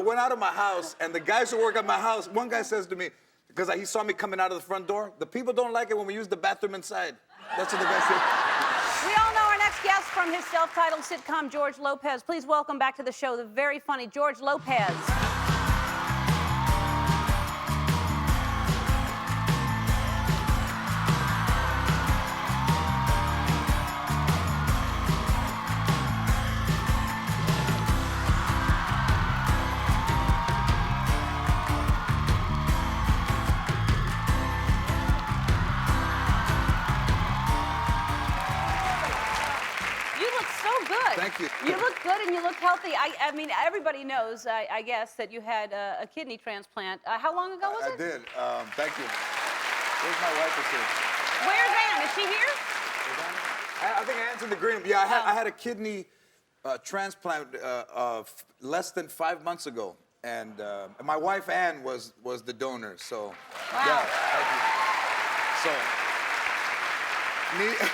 went out of my house, and the guys who work at my house, one guy says to me, because he saw me coming out of the front door, the people don't like it when we use the bathroom inside. That's what the guy said. We all know our next guest from his self-titled sitcom, George Lopez. Please welcome back to the show the very funny George Lopez. Thank you. You look good and you look healthy. I mean, everybody knows, I guess, that you had a kidney transplant. How long ago was it? I did. Thank you. Where's my wife? Is here. Where's Ann? Is she here? I think I answered the green. Yeah, I had a kidney transplant less than 5 months ago, and my wife Ann was the donor. So, wow. Yeah, thank you. So, Yeah.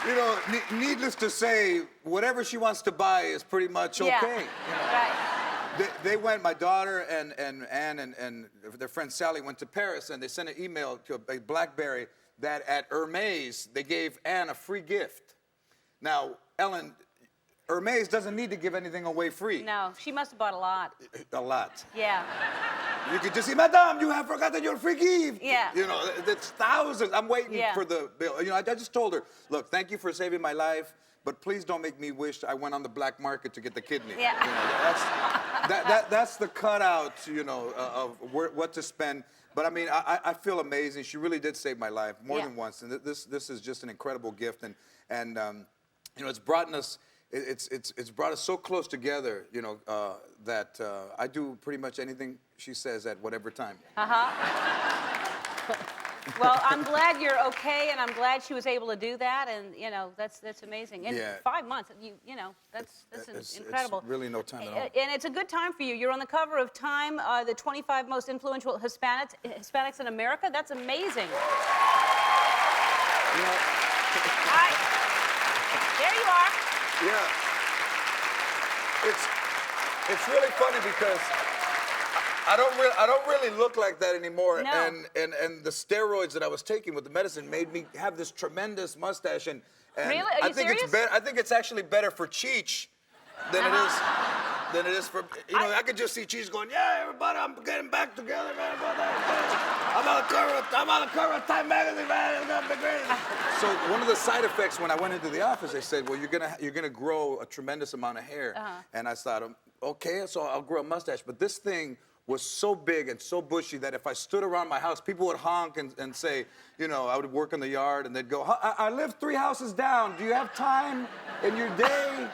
you know, needless to say, whatever she wants to buy is pretty much okay. Yeah. You know? Right. They went, my daughter and Ann and their friend Sally went to Paris, and they sent an email to a BlackBerry that at Hermes, they gave Ann a free gift. Now, Ellen, Hermes doesn't need to give anything away free. No, she must have bought a lot. A lot. Yeah. You could just say, Madame, you have forgotten your free gift. Yeah. You know, it's thousands. I'm waiting Yeah. for the bill. You know, I just told her, look, thank you for saving my life, but please don't make me wish I went on the black market to get the kidney. Yeah. You know, that's the cutout, you know, of what to spend. But I mean, I feel amazing. She really did save my life more than once, and this is just an incredible gift, and you know, it's brought us. It's brought us so close together, you know, that I do pretty much anything she says at whatever time. Well, I'm glad you're okay, and I'm glad she was able to do that, and you know, that's amazing. In 5 months, you know, that's incredible. It's really no time at all. And it's a good time for you. You're on the cover of Time, the 25 most influential Hispanics in America. That's amazing. You know, there you are. yeah. It's really funny because I don't really look like that anymore. No. And the steroids that I was taking with the medicine made me have this tremendous mustache. And really? Are you serious? I think it's actually better for Cheech than it is for, you know, I could just see Cheech going, yeah, everybody, I'm getting back together, man. I'm on the cover of Time magazine, man. It's gonna be great. So one of the side effects when I went into the office, they said, well, you're gonna grow a tremendous amount of hair. And I thought, okay, so I'll grow a mustache. But this thing was so big and so bushy that if I stood around my house, people would honk and say, you know, I would work in the yard, and they'd go, I live 3 houses down. Do you have time in your day?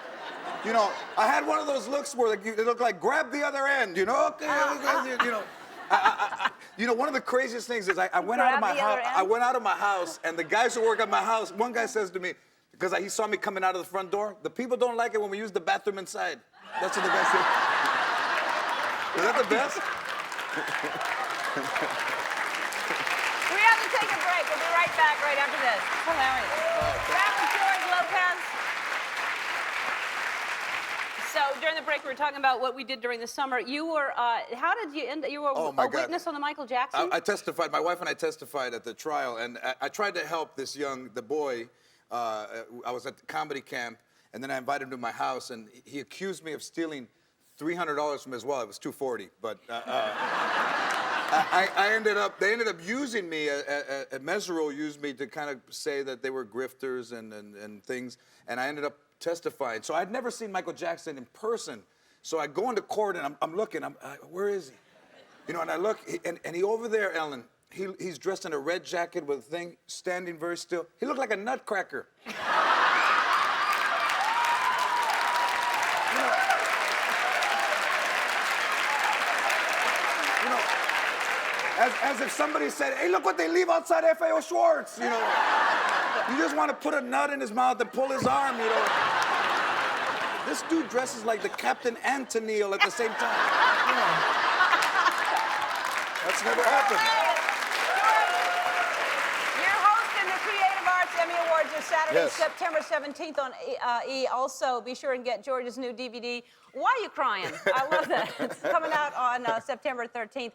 You know, I had one of those looks where it looked like grab the other end, you know? Okay, you know. You know, one of the craziest things is I went out of my house. I went out of my house, and the guys who work at my house, one guy says to me, because he saw me coming out of the front door, the people don't like it when we use the bathroom inside. That's what the guy said. Is that the best? We have to take a break. We'll be right back right after this. Hilarious. Back with George Lopez. So during the break, we were talking about what we did during the summer. You were, how did you end? You were a witness on the Michael Jackson? I testified. My wife and I testified at the trial, and I tried to help this the boy. I was at the comedy camp, and then I invited him to my house, and he accused me of stealing $300 from his wallet. It was $240, but they ended up using me. Mesereau used me to kind of say that they were grifters and things, and I ended up testifying. So I'd never seen Michael Jackson in person. So I go into court and I'm looking. Where is he? You know, and I look, and he over there, Ellen. He's dressed in a red jacket with a thing, standing very still. He looked like a nutcracker. As if somebody said, hey, look what they leave outside FAO Schwartz, you know. You just want to put a nut in his mouth and pull his arm, you know. This dude dresses like the Captain and Tennille at the same time. You know. That's never happened. You're hosting the Creative Arts Emmy Award Georgia, Saturday, Yes. September 17th on E! Also, be sure and get Georgia's new DVD, Why Are You Crying? I love that. It's coming out on September 13th.